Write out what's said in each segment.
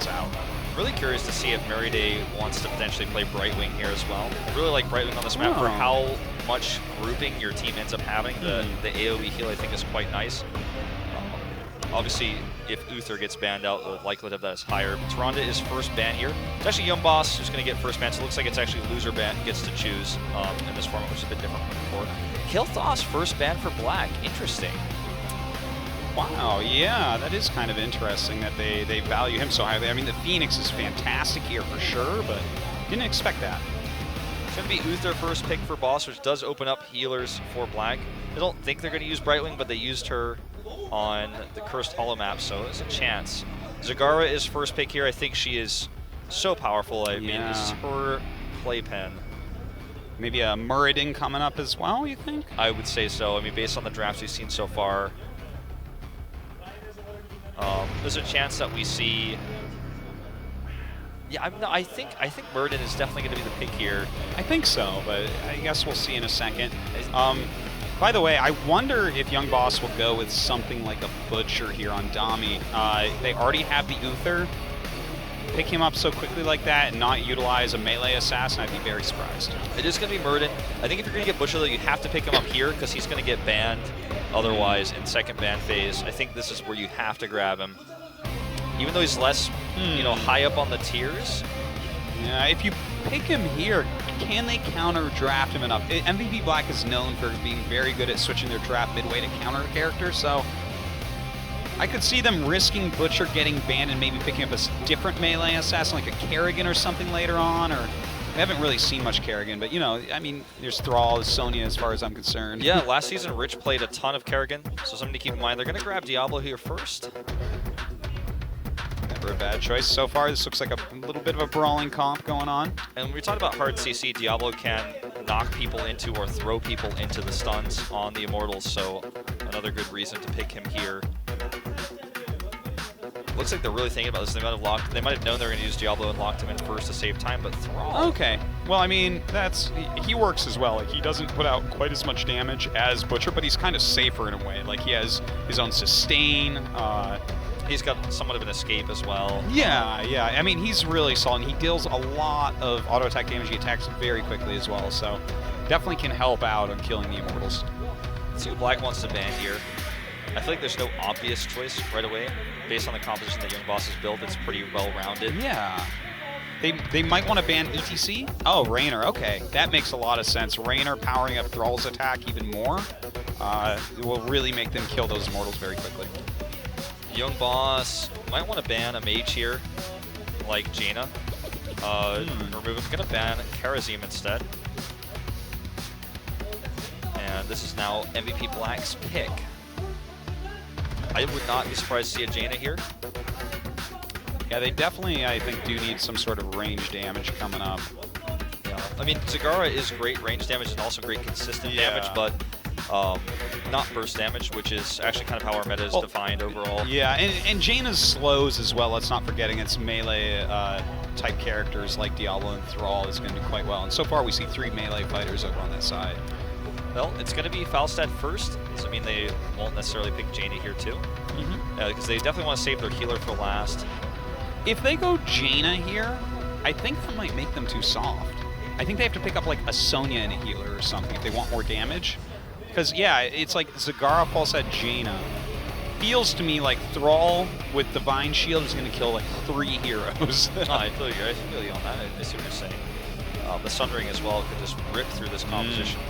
balance out. Really curious to see if Meriday wants to potentially play Brightwing here as well. I really like Brightwing on this map for how much grouping your team ends up having. The AoE heal I think is quite nice. Obviously, if Uther gets banned out, the likelihood of that is higher. But Tyrande is first ban here. It's actually Young Boss who's going to get first ban, so it looks like it's actually loser ban gets to choose in this format, which is a bit different from before. Kael'thas first ban for Black. Interesting. Wow, yeah, that is kind of interesting that they value him so highly. I mean, the Phoenix is fantastic here for sure, but didn't expect that. It's going to be Uther first pick for Boss, which does open up healers for Black. I don't think they're going to use Brightwing, but they used her on the Cursed Hollow map, so there's a chance. Zagara is first pick here. I think she is so powerful. I mean, this is her playpen. Maybe a Muradin coming up as well, you think? I would say so. I mean, based on the drafts we've seen so far, there's a chance that we see. Yeah, I think Muradin is definitely going to be the pick here. I think so, but I guess we'll see in a second. By the way, I wonder if Young Boss will go with something like a Butcher here on Dami. They already have the Uther. Pick him up so quickly like that and not utilize a melee assassin, I'd be very surprised. It is going to be Muradin. I think if you're going to get Butcher, though, you have to pick him up here because he's going to get banned otherwise in second ban phase. I think this is where you have to grab him. Even though he's less, high up on the tiers. Yeah, if you pick him here, can they counter draft him enough? MVP Black is known for being very good at switching their draft midway to counter a character, so I could see them risking Butcher getting banned and maybe picking up a different melee assassin like a Kerrigan or something later on, or we haven't really seen much Kerrigan, but I mean, there's Thrall, there's Sonya as far as I'm concerned. Yeah, last season Rich played a ton of Kerrigan, so something to keep in mind. They're going to grab Diablo here first. Never a bad choice so far. This looks like a little bit of a brawling comp going on. And when we talk about hard CC, Diablo can knock people into or throw people into the stuns on the Immortals, so another good reason to pick him here. Looks like they're really thinking about this. They might have known they were going to use Diablo and locked him in first to save time, but Thrall. Okay. Well, I mean, he works as well. Like, he doesn't put out quite as much damage as Butcher, but he's kind of safer in a way. Like, he has his own sustain. He's got somewhat of an escape as well. Yeah. I mean, he's really solid. He deals a lot of auto attack damage. He attacks very quickly as well, so definitely can help out on killing the Immortals. Let's see what Black wants to ban here. I feel like there's no obvious choice right away. Based on the composition that Young Boss has built, it's pretty well-rounded. Yeah. They might want to ban ETC? Oh, Raynor. Okay. That makes a lot of sense. Raynor powering up Thrall's attack even more will really make them kill those Immortals very quickly. Young Boss might want to ban a mage here, like Jaina. Remove him. Going to ban Kharazim instead. And this is now MVP Black's pick. I would not be surprised to see a Jaina here. Yeah, they definitely, I think, do need some sort of range damage coming up. Yeah, I mean, Zagara is great range damage and also great consistent damage, but not burst damage, which is actually kind of how our meta is defined overall. Yeah, and Jaina's slows as well. Let's not forget against melee type characters like Diablo and Thrall is going to do quite well. And so far, we see 3 melee fighters over on that side. Well, it's going to be Falstad first, so I mean they won't necessarily pick Jaina here too, because they definitely want to save their healer for last. If they go Jaina here, I think that might make them too soft. I think they have to pick up like a Sonya and a healer or something if they want more damage. Because yeah, it's like Zagara, Falstad, Jaina. Feels to me like Thrall with Divine Shield is going to kill like 3 heroes. I feel you on that. I see what you're saying. The Sundering as well could just rip through this composition.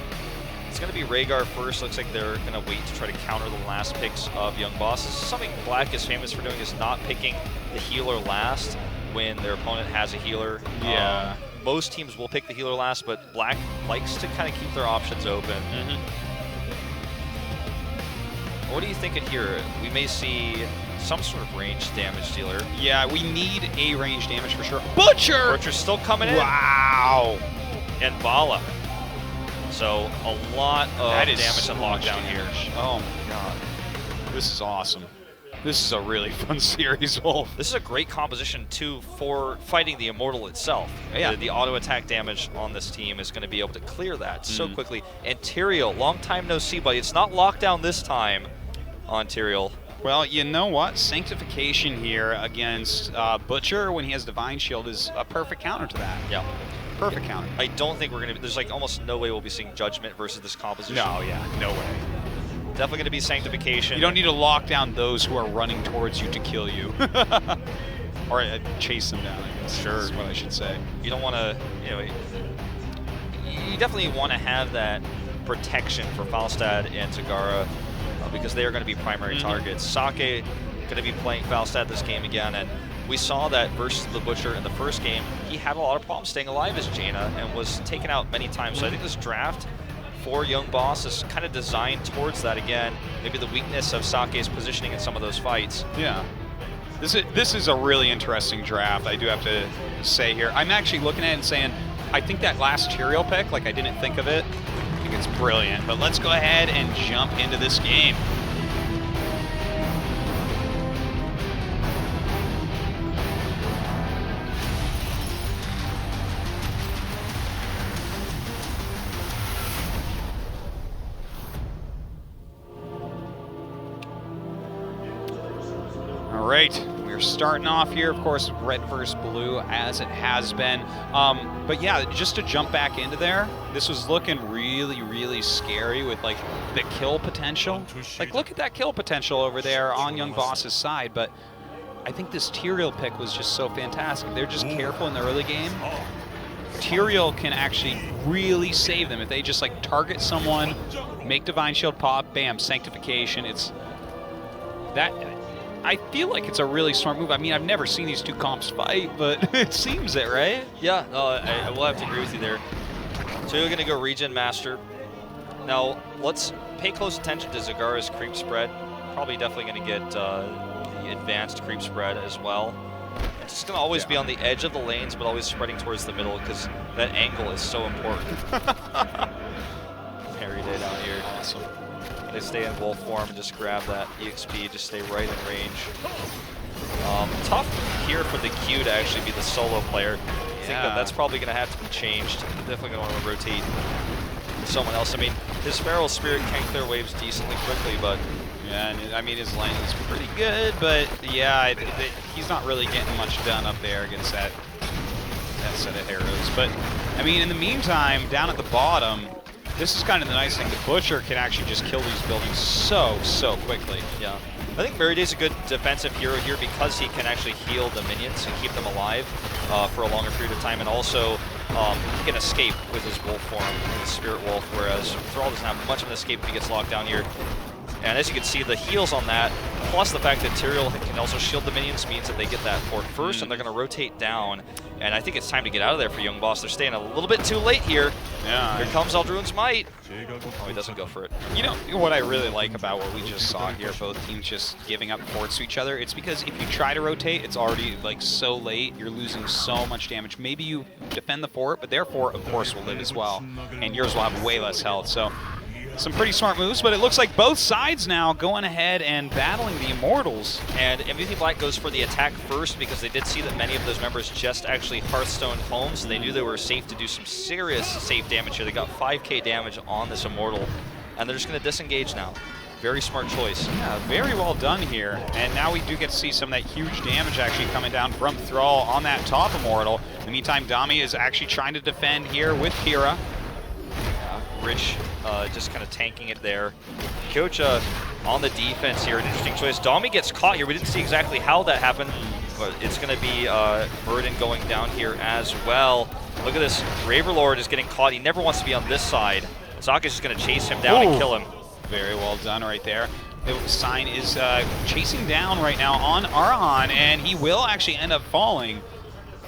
It's going to be Rhaegar first. Looks like they're going to wait to try to counter the last picks of Young Boss. This is something Black is famous for doing, is not picking the healer last when their opponent has a healer. Yeah. Most teams will pick the healer last, but Black likes to kind of keep their options open. What are you thinking here? We may see some sort of range damage dealer. Yeah, we need a range damage for sure. Butcher! Butcher's still coming in. Wow! And Vala. So a lot of damage so on lockdown here. Oh my god. This is awesome. This is a really fun series, Wolf. This is a great composition, too, for fighting the Immortal itself. Yeah. The auto attack damage on this team is going to be able to clear that so quickly. And Tyrael, long time no see, buddy. It's not lockdown this time on Tyrael. Well, you know what? Sanctification here against Butcher when he has Divine Shield is a perfect counter to that. Yeah. Perfect counter. I don't think we're going to be, there's like almost no way we'll be seeing Judgment versus this composition. No, yeah, no way. Definitely going to be Sanctification. You don't need to lock down those who are running towards you to kill you. Or chase them down, I guess. Sure. Is what I should say. You don't want to, you know, you definitely want to have that protection for Falstad and Zagara because they are going to be primary targets. Sake going to be playing Falstad this game again, and we saw that versus the Butcher in the first game, he had a lot of problems staying alive as Jaina and was taken out many times. So I think this draft for Young Boss is kind of designed towards that again. Maybe the weakness of Sake's positioning in some of those fights. Yeah. This is a really interesting draft, I do have to say here. I'm actually looking at it and saying, I think that last Tyrael pick, like I didn't think of it. I think it's brilliant. But let's go ahead and jump into this game. All right, we're starting off here, of course, red versus blue, as it has been. But yeah, just to jump back into there, this was looking really, really scary with like the kill potential. Like, look at that kill potential over there on Young Boss's side. But I think this Tyrael pick was just so fantastic. They're just careful in the early game. Tyrael can actually really save them if they just like target someone, make Divine Shield pop, bam, Sanctification. It's that. I feel like it's a really smart move. I mean, I've never seen these two comps fight, but it seems it, right? Yeah, I will have to agree with you there. So you're going to go Regen Master. Now, let's pay close attention to Zagara's creep spread. Probably definitely going to get the advanced creep spread as well. It's just going to always be on the edge of the lanes, but always spreading towards the middle because that angle is so important. Harry Day down here. Awesome. They stay in wolf form and just grab that EXP, just stay right in range. Tough here for the Q to actually be the solo player. I think that's probably going to have to be changed. Definitely going to want to rotate someone else. I mean, his Feral Spirit can clear waves decently quickly, but... Yeah, and I mean, his lane is pretty good, but yeah, he's not really getting much done up there against that set of arrows. But, I mean, in the meantime, down at the bottom, this is kind of the nice thing. The Butcher can actually just kill these buildings so quickly. Yeah. I think Meriday's a good defensive hero here because he can actually heal the minions and keep them alive for a longer period of time, and also he can escape with his wolf form, his Spirit Wolf, whereas Thrall doesn't have much of an escape if he gets locked down here. And as you can see, the heals on that, plus the fact that Tyrael can also shield the minions, means that they get that fort first, and they're going to rotate down. And I think it's time to get out of there for Young Boss. They're staying a little bit too late here. Yeah. Here comes Aldruin's Might. Oh, he doesn't go for it. You know what I really like about what we just saw here, both teams just giving up forts to each other? It's because if you try to rotate, it's already like so late, you're losing so much damage. Maybe you defend the fort, but their fort, of course, will live as well, and yours will have way less health. So some pretty smart moves, but it looks like both sides now going ahead and battling the Immortals. And MVP Black goes for the attack first because they did see that many of those members just actually Hearthstone home, so they knew they were safe to do some serious safe damage here. They got 5k damage on this Immortal, and they're just going to disengage now. Very smart choice. Yeah, very well done here. And now we do get to see some of that huge damage actually coming down from Thrall on that top Immortal. In the meantime, Dami is actually trying to defend here with Kira. Rich just kind of tanking it there. Kyocha on the defense here, an interesting choice. Dami gets caught here. We didn't see exactly how that happened, but it's going to be Burden going down here as well. Look at this. Raverlord is getting caught. He never wants to be on this side. Saka's just going to chase him down and kill him. Very well done right there. The Sign is chasing down right now on Arahan, and he will actually end up falling.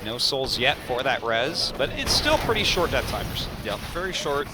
No souls yet for that res, but it's still pretty short death timers. Yeah, very short.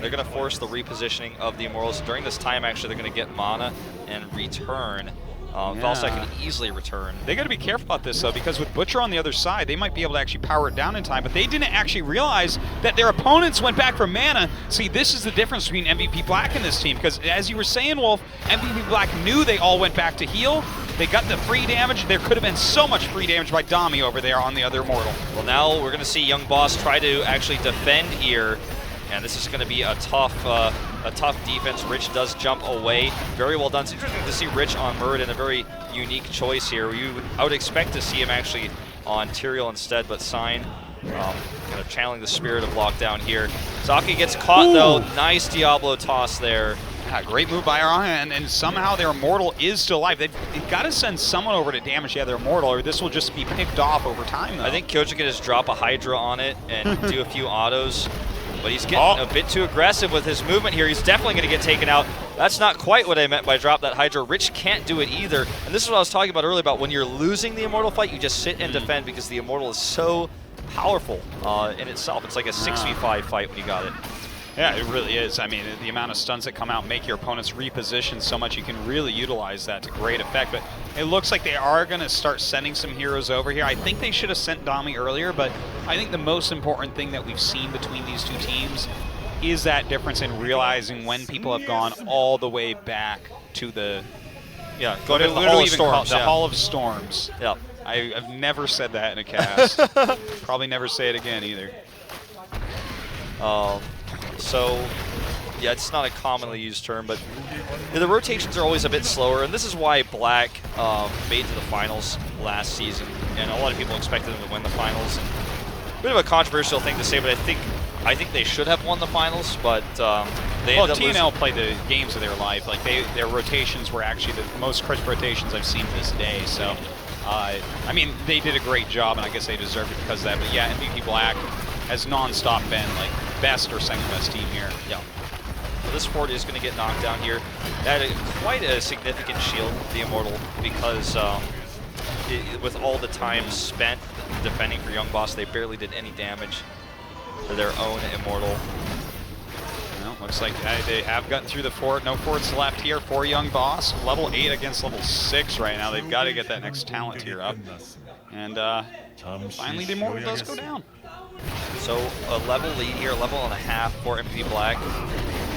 They're going to force the repositioning of the Immortals. During this time, actually, they're going to get mana and return. Falstad can easily return. They got to be careful about this, though, because with Butcher on the other side, they might be able to actually power it down in time, but they didn't actually realize that their opponents went back for mana. See, this is the difference between MVP Black and this team, because as you were saying, Wolf, MVP Black knew they all went back to heal. They got the free damage. There could have been so much free damage by Dami over there on the other Immortal. Well, now we're going to see Young Boss try to actually defend here. And this is going to be a tough a tough defense. Rich does jump away. Very well done. It's interesting to see Rich on Muradin, a very unique choice here. I would expect to see him actually on Tyrael instead, but Sign kind of channeling the spirit of lockdown here. Saki gets caught though. Nice Diablo toss there. Yeah, great move by Arhan, and somehow their Immortal is still alive. They've got to send someone over to damage their Immortal, or this will just be picked off over time, though. I think Kyoja can just drop a Hydra on it and do a few autos, but he's getting a bit too aggressive with his movement here. He's definitely going to get taken out. That's not quite what I meant by drop that Hydra. Rich can't do it either, and this is what I was talking about earlier about when you're losing the Immortal fight, you just sit and defend because the Immortal is so powerful in itself. It's like a 6v5 fight when you got it. Yeah, it really is. I mean, the amount of stuns that come out make your opponents reposition so much, you can really utilize that to great effect. But it looks like they are going to start sending some heroes over here. I think they should have sent Dami earlier, but I think the most important thing that we've seen between these two teams is that difference in realizing when people have gone all the way back to the go to the Hall of Storms. The Hall of Storms. Yeah. I've never said that in a cast. Probably never say it again either. So, yeah, it's not a commonly used term, but the rotations are always a bit slower, and this is why Black made it to the finals last season, and a lot of people expected them to win the finals. Bit of a controversial thing to say, but I think they should have won the finals, but they ended up TNL played the games of their life. Like their rotations were actually the most crisp rotations I've seen this day. So, I mean, they did a great job, and I guess they deserved it because of that. But yeah, MVP Black has non-stop been like best or second best team here. Yeah. So this fort is going to get knocked down here. That had quite a significant shield, the Immortal, because with all the time spent defending for Young Boss, they barely did any damage to their own Immortal. Well, looks like they have gotten through the fort. No forts left here for Young Boss. Level 8 against level 6 right now. They've got to get that next talent tier up. And finally the Immortal does go down. So a level lead here, level and a half for MVP Black.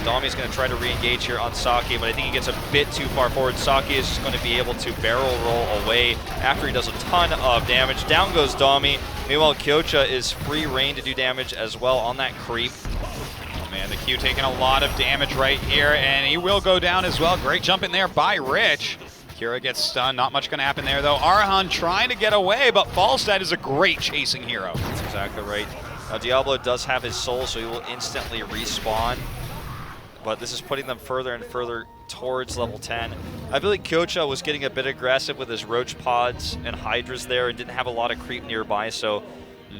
Dami's going to try to re-engage here on Saki, but I think he gets a bit too far forward. Saki is just going to be able to barrel roll away after he does a ton of damage. Down goes Dami. Meanwhile, Kyoja is free reign to do damage as well on that creep. Oh man, the Q taking a lot of damage right here, and he will go down as well. Great jump in there by Rich. Kira gets stunned. Not much going to happen there, though. Arhan trying to get away, but Falstad is a great chasing hero. That's exactly right. Now, Diablo does have his soul, so he will instantly respawn. But this is putting them further and further towards level 10. I feel like Kyoja was getting a bit aggressive with his Roach Pods and Hydras there and didn't have a lot of creep nearby, so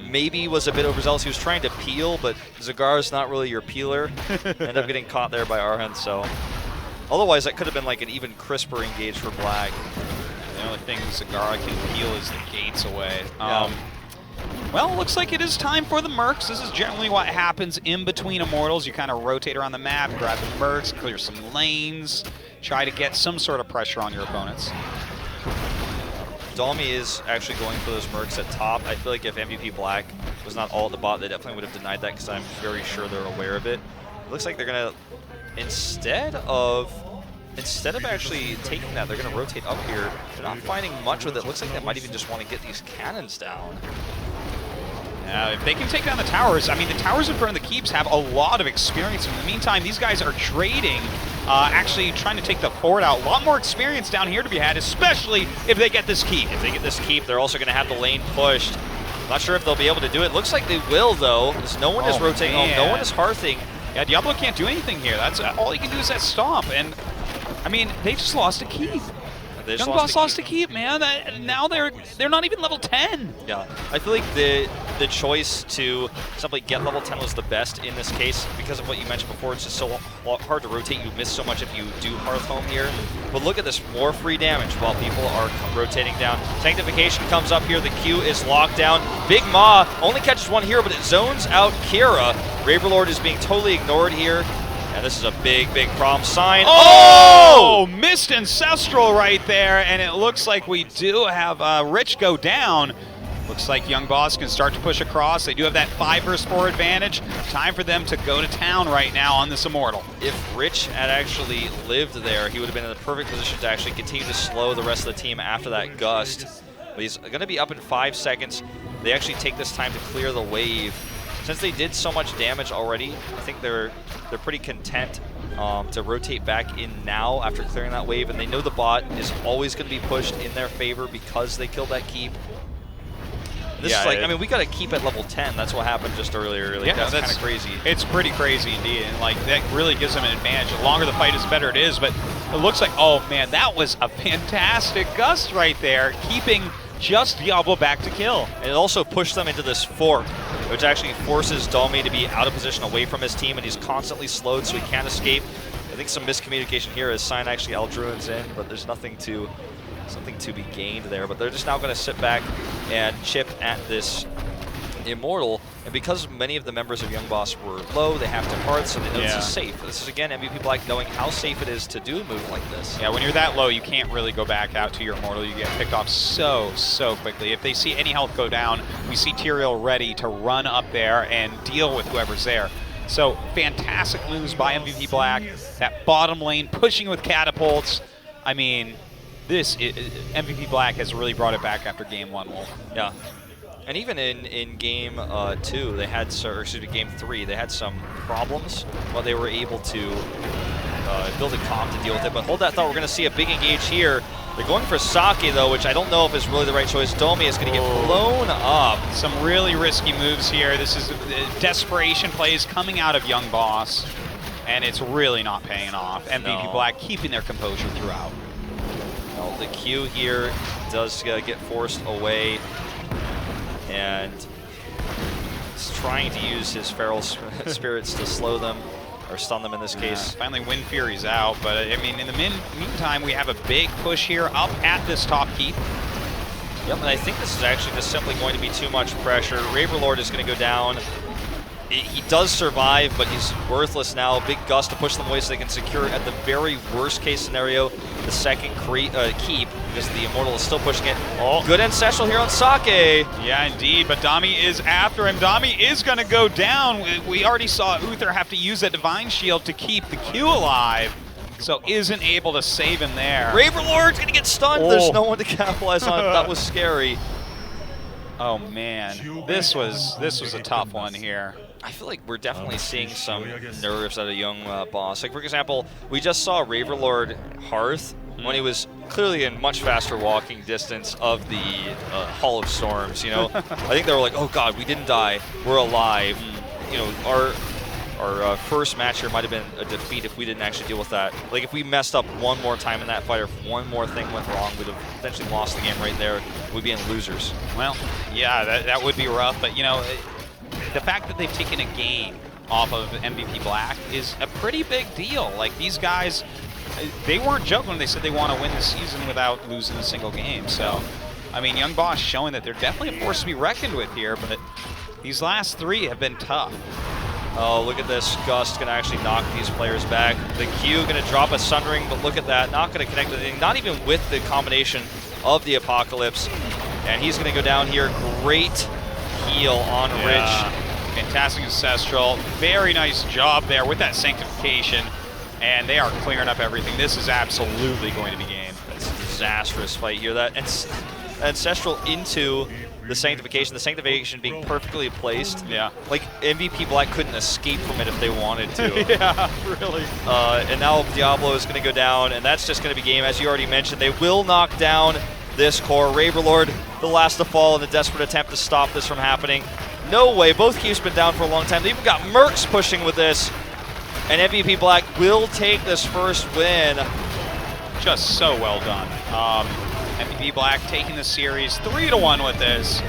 maybe he was a bit overzealous. He was trying to peel, but Zagara's not really your peeler. Ended up getting caught there by Arhan, so... Otherwise, that could have been like an even crisper engage for Black. The only thing Zagara can peel is the gates away. Yeah. Well, looks like it is time for the Mercs. This is generally what happens in between Immortals. You kind of rotate around the map, grab the Mercs, clear some lanes, try to get some sort of pressure on your opponents. Dami is actually going for those Mercs at top. I feel like if MVP Black was not all at the bot, they definitely would have denied that because I'm very sure they're aware of it. It looks like they're going to, instead of actually taking that, they're going to rotate up here. They're not finding much with it. Looks like they might even just want to get these cannons down. Yeah, if they can take down the towers, I mean, the towers in front of the keeps have a lot of experience. In the meantime, these guys are trading, actually trying to take the fort out. A lot more experience down here to be had, especially if they get this keep. If they get this keep, they're also going to have the lane pushed. Not sure if they'll be able to do it. Looks like they will, though, because no one is rotating home. No one is hearthing. Yeah, Diablo can't do anything here. That's all he can do is that stomp. And, I mean, they just lost a keep. Young Boss lost a keep, man. Now they're not even level 10. Yeah, I feel like the choice to simply get level 10 was the best in this case because of what you mentioned before. It's just so hard to rotate. You miss so much if you do Hearth Home here. But look at this, more free damage while people are rotating down. Sanctification comes up here. The Q is locked down. Big Ma only catches one hero, but it zones out Kira. Raverlord is being totally ignored here. And this is a big, big problem. Sign. Oh! Missed Ancestral right there, and it looks like we do have Rich go down. Looks like Young Boss can start to push across. They do have that 5 versus 4 advantage. Time for them to go to town right now on this Immortal. If Rich had actually lived there, he would have been in the perfect position to actually continue to slow the rest of the team after that gust. But he's going to be up in 5 seconds. They actually take this time to clear the wave. Since they did so much damage already, I think they're pretty content to rotate back in now after clearing that wave, and they know the bot is always going to be pushed in their favor because they killed that keep. This is like, I mean, we got a keep at level 10. That's what happened just earlier. Like, that's kind of crazy. It's pretty crazy indeed, and like that really gives them an advantage. The longer the fight is, better it is. But it looks like, oh man, that was a fantastic gust right there, keeping just Diablo back to kill. And it also pushed them into this fork, which actually forces Dhalmi to be out of position away from his team, and he's constantly slowed, so he can't escape. I think some miscommunication here as Sign actually Eldruin's in, but there's something to be gained there. But they're just now going to sit back and chip at this Immortal, and because many of the members of Young Boss were low, they have to hard, so they know this is safe. This is, again, MVP Black knowing how safe it is to do a move like this. Yeah, when you're that low, you can't really go back out to your Immortal. You get picked off so quickly. If they see any health go down, we see Tyrael ready to run up there and deal with whoever's there. So, fantastic moves by MVP Black. That bottom lane, pushing with catapults. I mean, MVP Black has really brought it back after game 1, Wolf. Yeah. And even in game 2, they had, or excuse me, game 3, they had some problems, but they were able to build a comp to deal with it. But hold that thought, we're going to see a big engage here. They're going for Sake, though, which I don't know if is really the right choice. Dhalmi is going to get blown up. Some really risky moves here. This is desperation plays coming out of Young Boss, and it's really not paying off. MVP Black keeping their composure throughout. Well, the Q here does get forced away, and he's trying to use his feral spirits to slow them, or stun them in this case. Finally, Wind Fury's out, but I mean, in the meantime, we have a big push here up at this top keep. Yep, and I think this is actually just simply going to be too much pressure. Raverlord is going to go down. He does survive, but he's worthless now. Big gust to push them away so they can secure, at the very worst case scenario, the second keep, because the Immortal is still pushing it. Oh, good Ancestral here on Sake. Yeah, indeed, but Dhalmi is after him. Dhalmi is going to go down. We already saw Uther have to use that Divine Shield to keep the Q alive, so isn't able to save him there. Raverlord's going to get stunned. Oh. There's no one to capitalize on it. That was scary. Oh man, this was a tough one here. I feel like we're definitely seeing some nerves out of Young Boss. Like, for example, we just saw Raverlord Hearth when he was clearly in much faster walking distance of the Hall of Storms, you know? I think they were like, oh god, we didn't die, we're alive. You know, our first match here might have been a defeat if we didn't actually deal with that. Like, if we messed up one more time in that fight, or if one more thing went wrong, we'd have potentially lost the game right there. We'd be in losers. Well, yeah, that would be rough, but you know, the fact that they've taken a game off of MVP Black is a pretty big deal. Like, these guys, they weren't joking when they said they want to win the season without losing a single game. So, I mean, Young Boss showing that they're definitely a force to be reckoned with here, but these last 3 have been tough. Oh, look at this. Gust going to actually knock these players back. The Q going to drop a Sundering, but look at that. Not going to connect with anything, not even with the combination of the Apocalypse. And he's going to go down here. Great heal on Rich. Fantastic Ancestral. Very nice job there with that Sanctification. And they are clearing up everything. This is absolutely going to be game. It's a disastrous fight here. That Ancestral into the Sanctification being perfectly placed. Yeah. Like, MVP Black couldn't escape from it if they wanted to. Yeah, really. And now Diablo is going to go down, and that's just going to be game. As you already mentioned, they will knock down this core. Raverlord, the last to fall in a desperate attempt to stop this from happening. No way. Both keeps been down for a long time. They even got Mercs pushing with this. And MVP Black will take this first win. Just so well done. MVP Black taking the series 3-1 with this.